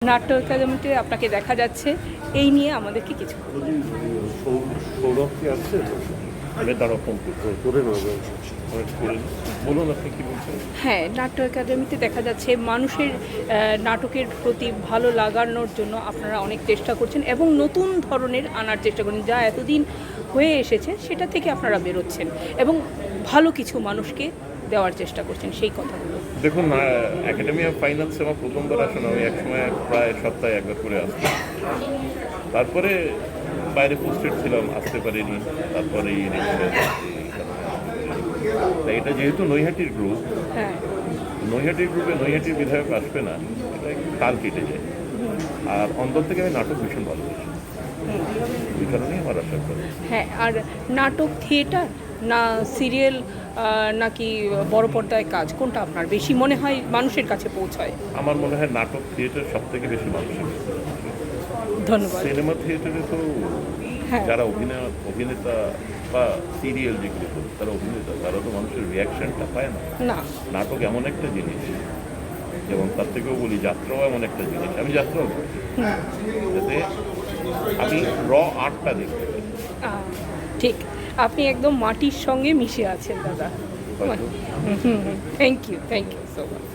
নাট্য একাডেমিতে আপনাকে দেখা যাচ্ছে, এই নিয়ে আমাদেরকে কিছু সৌরভ কি আছে? আমি তারা ফোন করে বলুন আপনি কি বলছেন। হ্যাঁ, নাট্য একাডেমিতে দেখা যাচ্ছে মানুষের নাটকের প্রতি ভালো লাগানোর জন্য আপনারা অনেক চেষ্টা করছেন এবং নতুন ধরনের আনার চেষ্টা করছেন, যা এতদিন হয়ে এসেছে সেটা থেকে আপনারা বেরোচ্ছেন এবং ভালো কিছু মানুষকে দেওয়ার চেষ্টা করছেন, সেই কথাগুলো। দেখুন, একাডেমি অফ ফাইন আর্টস আমার প্রথমবার আসে না। আমি একসময় প্রায় সপ্তাহে একবার করে আসতাম। তারপরে বাইরে পোস্টেড ছিলাম, আসতে পারিনি। তারপরে এটা যেহেতু নৈহাটির গ্রুপ, হ্যাঁ, নৈহাটির গ্রুপে নৈহাটির বিধায়ক আসবে না, এটা একটু তাল কেটে যায়। আর অন্তর থেকে আমি নাটক ভীষণ ভালোবাসি, এই কারণেই আমার আশা করি। হ্যাঁ। আর নাটক থিয়েটার না সিরিয়াল নাকি বড় পর্দায় কাজ, কোনটা আপনার বেশি মনে হয় মানুষের কাছে পৌঁছায়? আমার মনে হয় নাটক থিয়েটার সব থেকে বেশি মানুষের। ধন্যবাদ। সিনেমা থিয়েটারে তো হ্যাঁ, যারা অভিনেতা বা সিরিয়াল যেগুলো করে তারা অভিনেতা, তারা তো মানুষের রিয়াকশনটা পায় না। না, নাটক এমন একটা জিনিস, যেমন তার থেকেও বলি যাত্রাও এমন একটা জিনিস। আমি যাত্রাও করি, যাতে আমি আর্টটা দেখতে পাই। আহ, ঠিক, আপনি একদম মাটির সঙ্গে মিশে আছেন দাদা। হয়তো থ্যাংক ইউ সো মাচ।